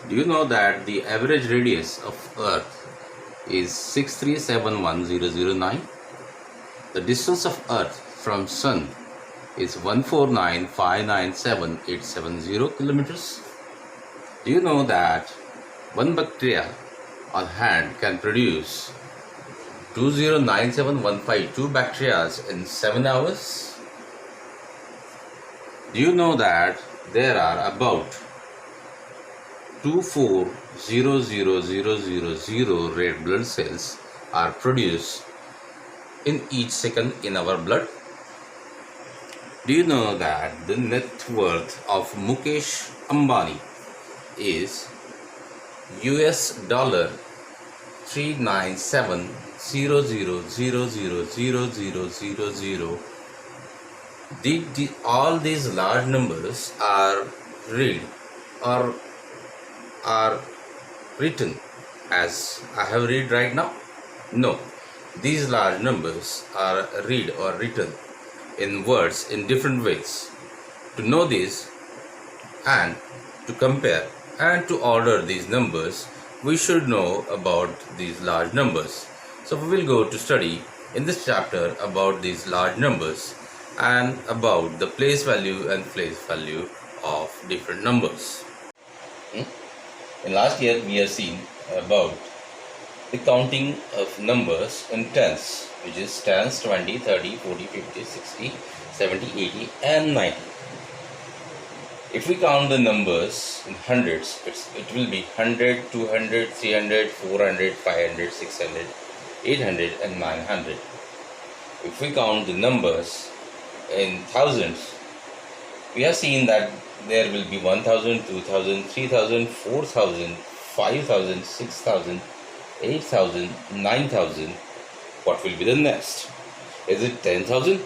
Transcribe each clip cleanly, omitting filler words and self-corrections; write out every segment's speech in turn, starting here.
Do you know that the average radius of Earth is 6371009? The distance of Earth from Sun is 149,597,870 kilometers. Do you know that one bacteria on hand can produce 2097152 bacteria in 7 hours? Do you know that there are about 24,000,000 red blood cells are produced in each second in our blood? Do you know that the net worth of Mukesh Ambani is US dollar 397,000,000,000? All these large numbers are read or are written as I have read right now? No, these large numbers are read or written in words in different ways. To know this and to compare and to order these numbers, we should know about these large numbers. So we will go to study in this chapter about these large numbers and about the place value and place value of different numbers. In last year we have seen about the counting of numbers in tens, which is 10s, 20, 30, 40, 50, 60, 70, 80 and 90. If we count the numbers in hundreds, it will be 100, 200, 300, 400, 500, 600, 800 and 900. If we count the numbers in thousands, we have seen that there will be 1,000, 2,000, 3,000, 4,000, 5,000, 6,000, 8,000, 9,000. What will be the next? Is it 10,000?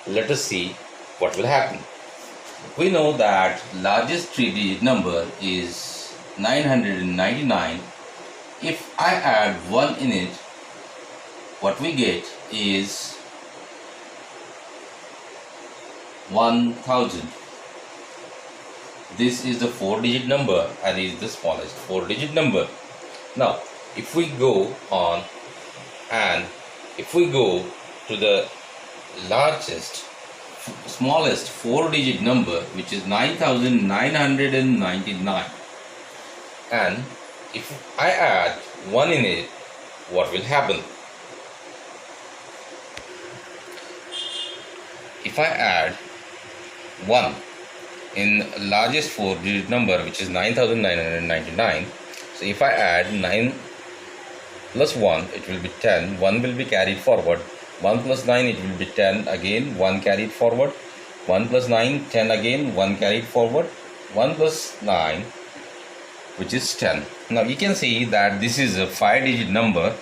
Let us see what will happen. We know that largest 3-digit number is 999. If I add 1 in it, what we get is 1,000. This is the 4-digit number and is the smallest 4-digit number. Now, if we go on and if we go to the smallest 4-digit number, which is 9,999, and if I add 1 in it, what will happen? If I add 1 in largest 4-digit number, which is 9,999, so if I add 9 plus 1, it will be 10. 1 will be carried forward. 1 plus 9, it will be 10 again. 1 carried forward. 1 plus 9, 10 again. 1 carried forward. 1 plus 9, which is 10. Now you can see that this is a 5-digit number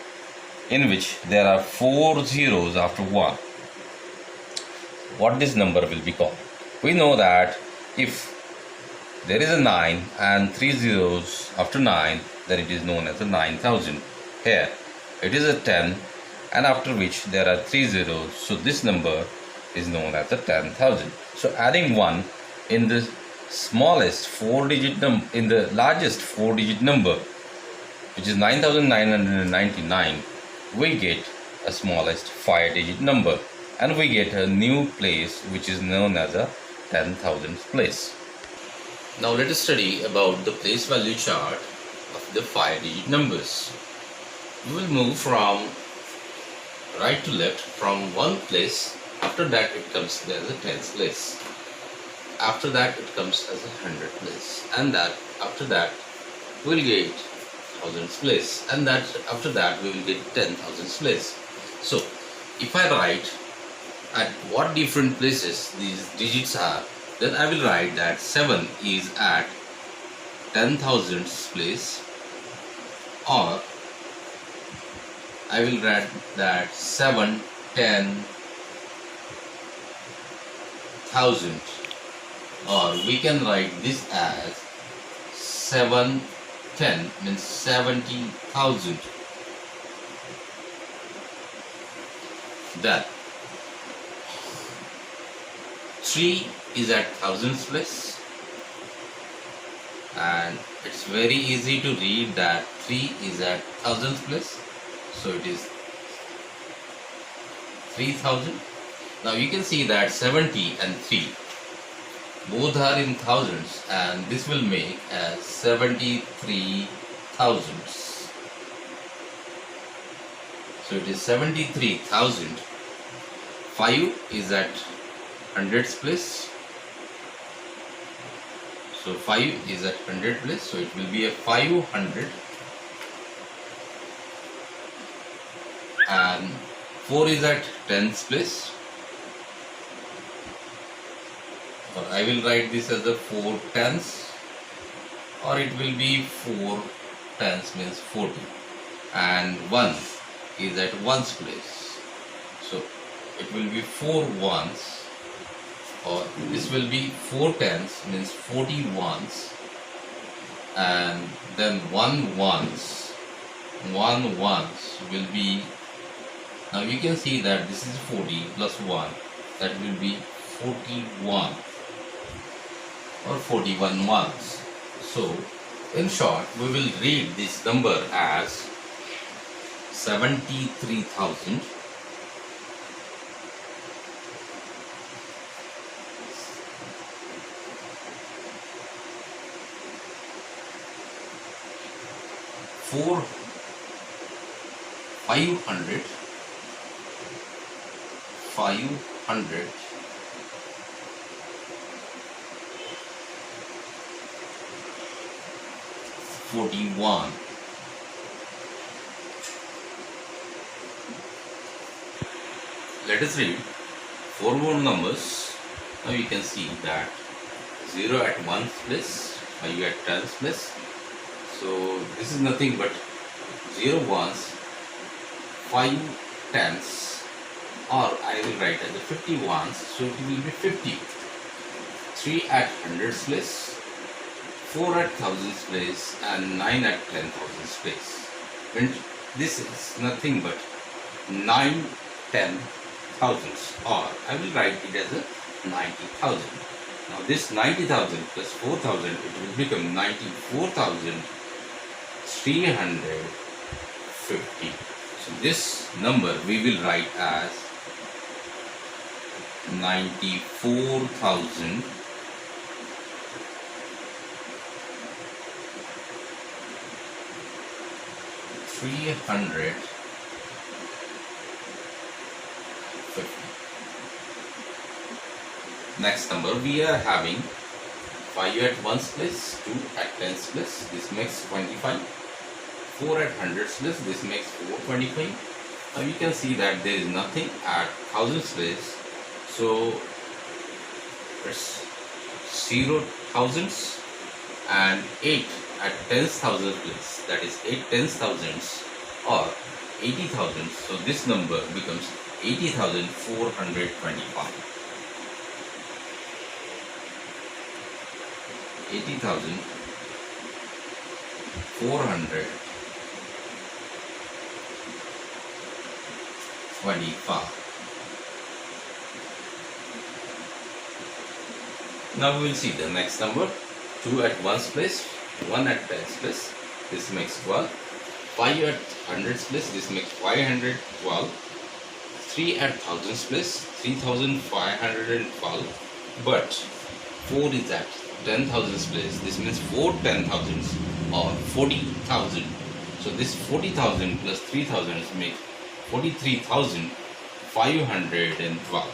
in which there are 4 zeros after 1. What this number will be called? We know that if there is a 9 and 3 zeros after 9, then it is known as a 9,000. Here it is a 10 and after which there are 3 zeros, so this number is known as a 10,000. So adding 1 in the smallest 4-digit number, in the largest 4-digit number, which is 9,999, we get a smallest 5-digit number and we get a new place which is known as a 10,000th place. Now let us study about the place value chart of the 5-digit numbers. We will move from right to left from one place. After that it comes as a 10th place. After that it comes as a 100th place, and that after that we will get 1000th place, and that after that we will get 10,000th place. So if I write at what different places these digits are, then I will write that 7 is at 10,000th place, or I will write that 7, 10, 1000, or we can write this as 7, 10 means 70,000. That 3 is at 1000th place, and it's very easy to read that 3 is at thousands place, so it is 3000. Now you can see that 70 and 3 both are in thousands, and this will make as 73 thousands. So it is 73,000. 5 is at hundreds place. So 5 is at 100 place, so it will be a 500. And 4 is at tens place. Or I will write this as a 4 tens, or it will be 4 tens means 40. And 1 is at ones place, so it will be 4 ones, or this will be 4 tens means 40 ones, and then 1 ones will be, now you can see that this is 40 plus 1, that will be 41 or 41 ones. So in short, we will read this number as 73,000 4 500 41. Let us read 4 more numbers. Now you can see that 0 at 1's place, 5 at 10's place. So this is nothing but 0 ones, 5 tens, or I will write as the 50 ones, so it will be 50. 3 at hundreds place, 4 at thousands place, and 9 at 10,000s place. And this is nothing but 9 10,000s, or I will write it as a 90,000. Now this 90,000 plus 4,000, it will become 94,350. So this number we will write as 94,000 350. Next number we are having 5 at 1's place, 2 at 10's place, this makes 25. 4 at 100's place, this makes 425. Now you can see that there is nothing at 1000's place, so it's 0 thousands, and 8 at 10,000 place, that is 8 10,000s or 80,000. So this number becomes 80,425. 80,425. Now we will see the next number. 2 at 1's place, 1 at 10's place, this makes 12. 5 at 100's place, this makes 512. 3 at 1000's place, 3,512. But 4 is at 10,000's place, this means 4 10,000s or 40,000. So this 40,000 plus 3,000 make 43,512.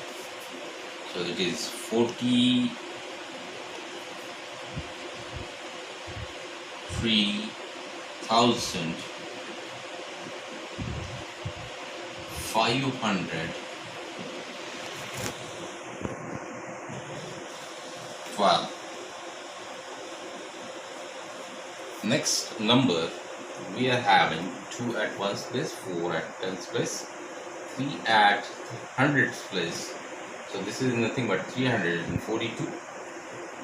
So it is 43,512. Next number we are having 2 at 1's place, 4 at 10's place, 3 at 100's place. So this is nothing but 342.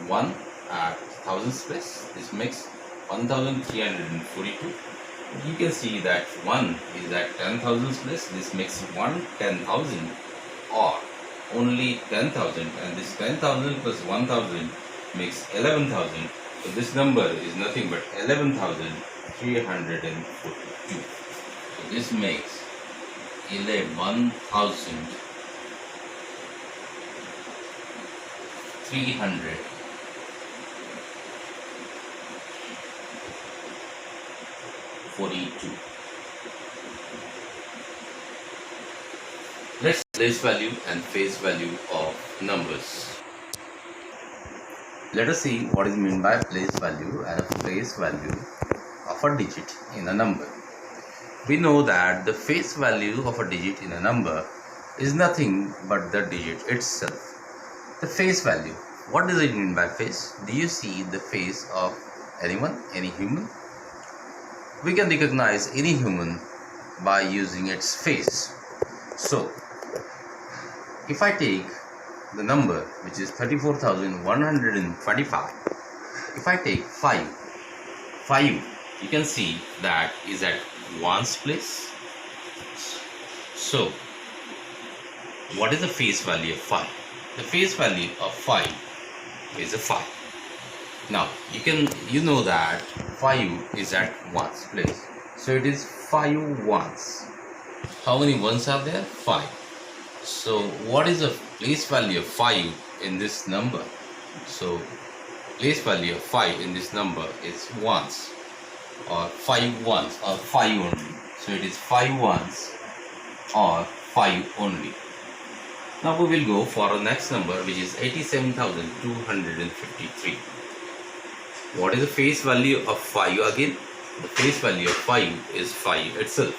1 at 1000's place, this makes 1,342. You can see that 1 is at 10,000's place, this makes 1 10,000 or only 10,000, and this 10,000 plus 1,000 makes 11,000. So So this number is nothing but 11,342. So this makes 11,342. Let's place value and face value of numbers. Let us see what is meant by place value and face value of a digit in a number. We know that the face value of a digit in a number is nothing but the digit itself. The face value. What does it mean by face? Do you see the face of anyone, any human? We can recognize any human by using its face. So, if I take the number which is 34,125, if I take 5, you can see that is at ones place. So, what is the face value of 5? The face value of 5 is a 5. Now, you know that 5 is at ones place. So, it is 5 ones. How many ones are there? 5. So, what is the place value of 5 in this number? So, place value of 5 in this number is ones, or 5 ones, or 5 only. So, it is 5 ones or 5 only. Now, we will go for the next number, which is 87,253. What is the face value of 5 again? The face value of 5 is 5 itself.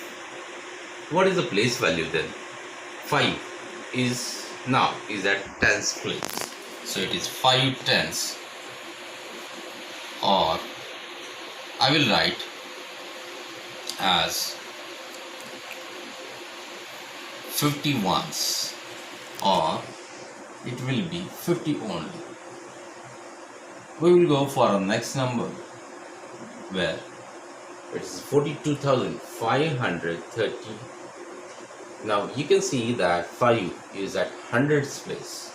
What is the place value then? 5 is at tens place. So it is 5 tens, or I will write as 50 ones, or it will be 50 only. We will go for our next number, where it is 42,530. Now you can see that 5 is at hundreds place.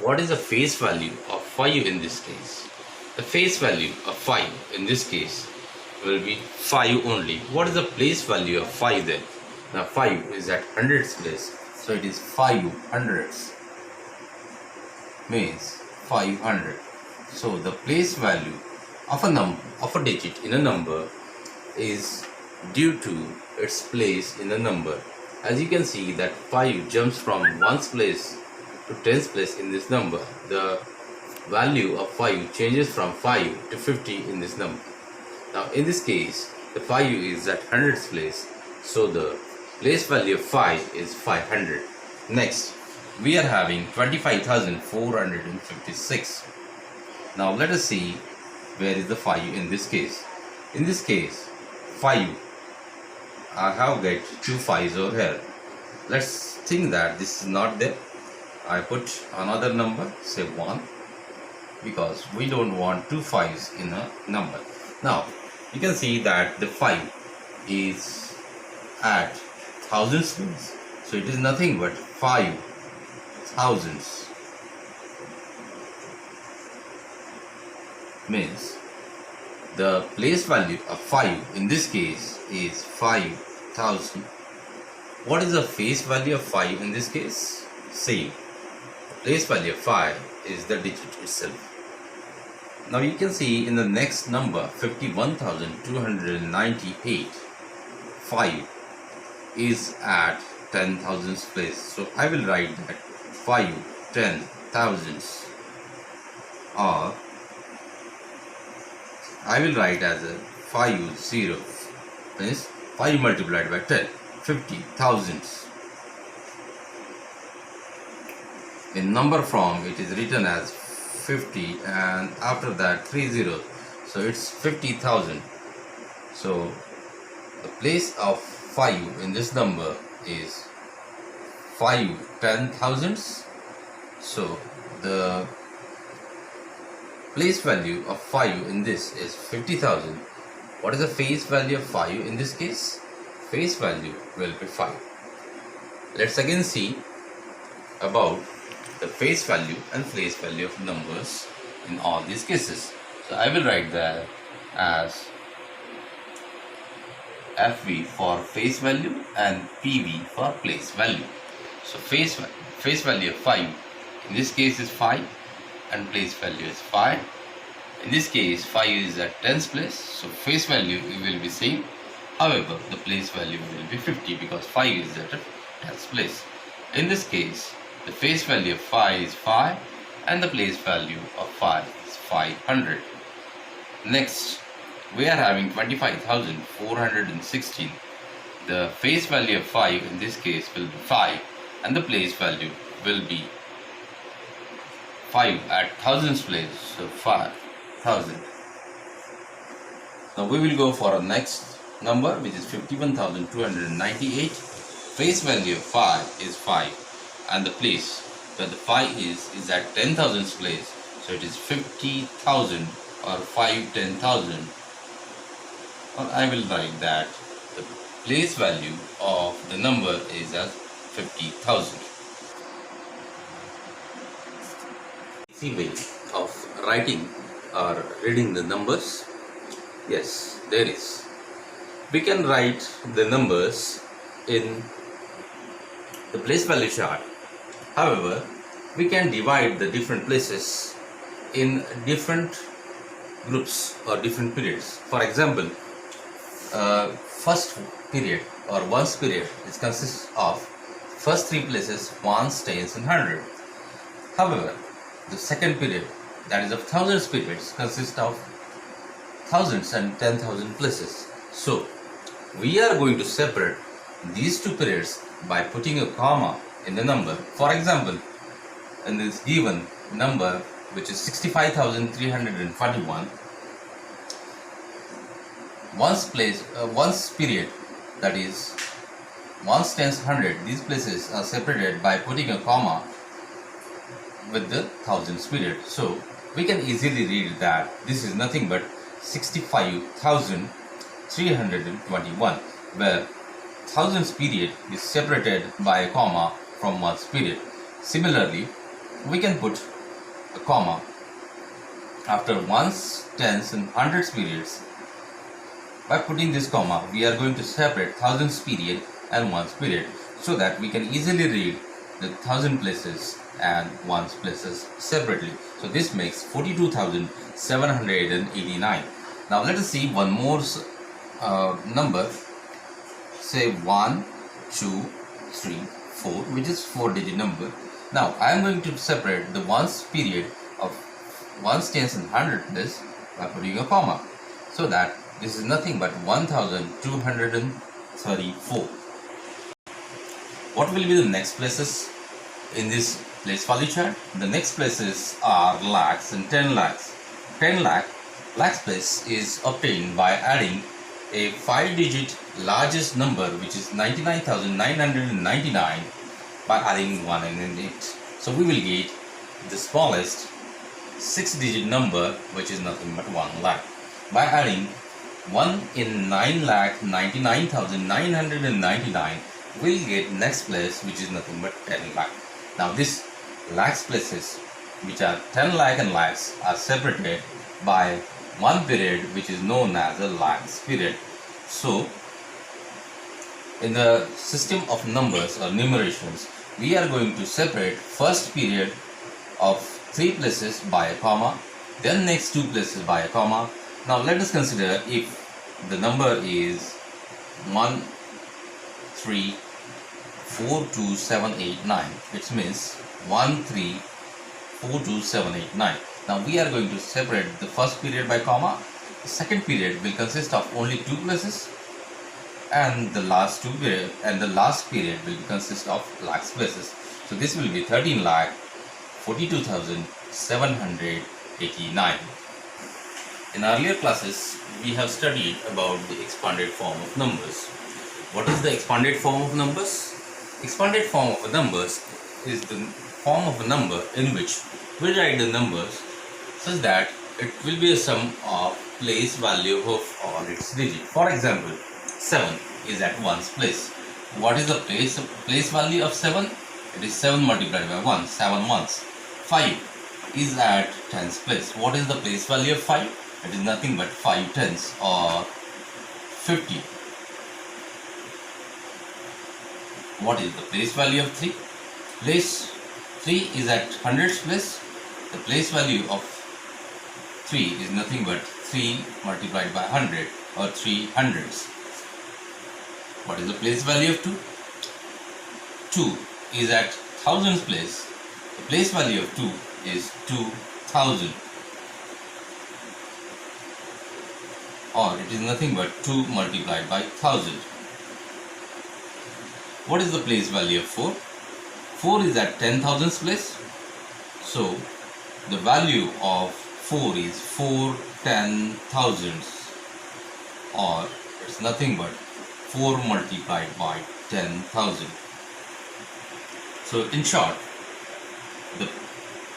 What is the face value of 5 in this case? The face value of 5 in this case will be 5 only. What is the place value of 5 then? Now 5 is at hundreds place. So it is 5 hundreds. Means 500. So the place value of a digit in a number is due to its place in the number. As you can see that 5 jumps from ones place to tens place in this number. The value of 5 changes from 5 to 50 in this number. Now in this case, the 5 is at hundreds place. So the place value of 5 is 500. Next, we are having 25,456. Now let us see where is the 5 in this case. In this case, 5. I have get 2 5s over here. Let's think that this is not there. I put another number, say 1, because we don't want 2 5s in a number. Now you can see that the 5 is at thousands place. So it is nothing but 5 thousands. Means the place value of 5 in this case is 5,000. What is the face value of 5 in this case? Same. Place value of 5 is the digit itself. Now you can see in the next number 51,298, 5 is at 10,000s place. So I will write that 5 10,000s, or I will write as a 5 zeros, means 5 multiplied by 10, 50,000s. In number form it is written as 50 and after that 3 zeros, so it's 50,000. So the place of 5 in this number is 5 10,000s. So the place value of 5 in this is 50,000. What is the face value of 5 in this case? Face value will be 5. Let's again see about the face value and place value of numbers in all these cases. So I will write that as FV for face value and PV for place value. So face value of 5 in this case is 5 and place value is 5. In this case 5 is at tens place, so face value will be same. However, the place value will be 50 because 5 is at a tens place. In this case, the face value of 5 is 5 and the place value of 5 is 500. Next, we are having 25,416. The face value of 5 in this case will be 5 and the place value will be 5 at thousands place, so 5,000. Now we will go for our next number, which is 51,298. Face value of 5 is 5 and the place where the 5 is at 10,000 place, so it is 50,000 or 5 10,000. Or I will write that the place value of the number is as 50,000. Easy way of writing or reading the numbers? Yes, there is. We can write the numbers in the place value chart. However, we can divide the different places in different groups or different periods. For example, first period or ones period consists of first three places, ones, tens and hundred. However, the second period, that is of thousands periods, consists of thousands and 10,000 places. So we are going to separate these two periods by putting a comma in the number. For example, in this given number, which is 65,341, ones period, that is ones, tens, hundred, these places are separated by putting a comma with the thousands period. So we can easily read that this is nothing but 65,321, where thousands period is separated by a comma from ones period. Similarly, we can put a comma after ones, tens and hundreds periods. By putting this comma, we are going to separate thousands period and ones period, so that we can easily read the thousand places and ones places separately. So this makes 42,789. Now let us see one more number, say 1, 2, 3, 4, which is 4-digit number. Now I am going to separate the ones period of ones, tens and hundred place by putting a comma, so that this is nothing but 1,234. What will be the next places in this place value chart? The next places are lakhs and 10 lakhs. 10 lakhs place is obtained by adding a 5-digit largest number, which is 99,999, by adding 1 in it. So we will get the smallest 6-digit number, which is nothing but 1 lakh. By adding 1 in 9,99,999, we'll get next place, which is nothing but 10 lakh. Now this lakhs places, which are 10 lakh and lakhs, are separated by one period, which is known as a lakhs period. So in the system of numbers or numerations, we are going to separate first period of 3 places by a comma, then next 2 places by a comma. Now let us consider if the number is 1342789, which means 1342789. Now we are going to separate the first period by comma. The second period will consist of only 2 places, and the last period will consist of lakhs places. So this will be 13,42,789. In earlier classes, we have studied about the expanded form of numbers. What is the expanded form of numbers? Expanded form of numbers is the form of a number in which we write the numbers such that it will be a sum of place value of all its digits. For example, 7 is at ones place. What is the place value of 7? It is 7 multiplied by 1, 7 ones. 5 is at tens place. What is the place value of 5? It is nothing but 5 tenths or 50. What is the place value of 3? Place 3 is at hundreds place. The place value of 3 is nothing but 3 multiplied by 100 or 3 hundreds. What is the place value of 2? 2 is at thousands place. The place value of 2 is 2000, or it is nothing but 2 multiplied by 1000. What is the place value of 4? 4 is at 10,000 place. So the value of 4 is 4 10,000s, or it's nothing but 4 multiplied by 10,000. So in short, the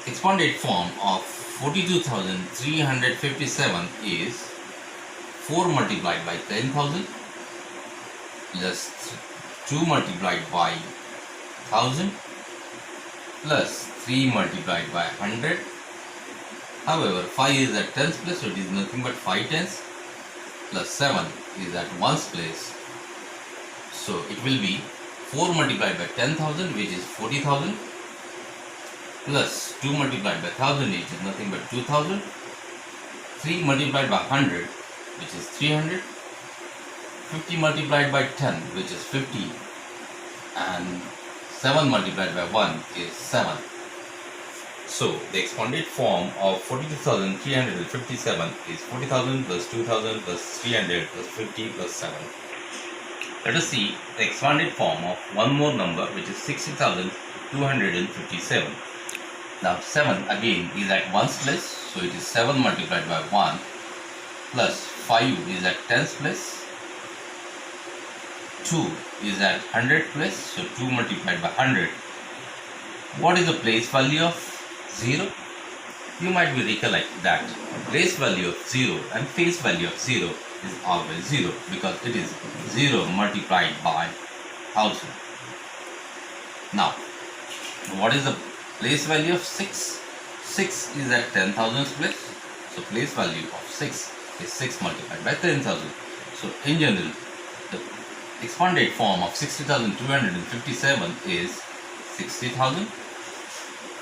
expanded form of 42,357 is 4 multiplied by 10,000 plus 2 multiplied by 1000 plus 3 multiplied by 100. However, 5 is at tens place, so it is nothing but 5 tenths, plus 7 is at ones place. So it will be 4 multiplied by 10,000, which is 40,000, plus 2 multiplied by 1000, which is nothing but 2000, 3 multiplied by 100, which is 300, 50 multiplied by 10, which is 50, and 7 multiplied by 1 is 7. So the expanded form of 42,357 is 40,000 plus 2,000 plus 300 plus 50 plus 7. Let us see the expanded form of one more number, which is 60,257. Now 7 again is at ones place, so it is 7 multiplied by 1, plus 5 is at tens place, 2 is at 100 place, so 2 multiplied by 100. What is the place value of 0? You might be recollect that place value of 0 and face value of 0 is always 0, because it is 0 multiplied by 1000. Now, what is the place value of 6? 6 is at 10,000 place, so place value of 6 is 6 multiplied by 10,000. So in general, the expanded form of 60,257 is 60,000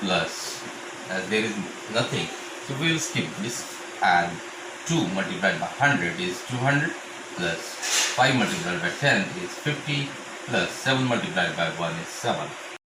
plus, as there is nothing, so we will skip this, and 2 multiplied by 100 is 200, plus 5 multiplied by 10 is 50, plus 7 multiplied by 1 is 7.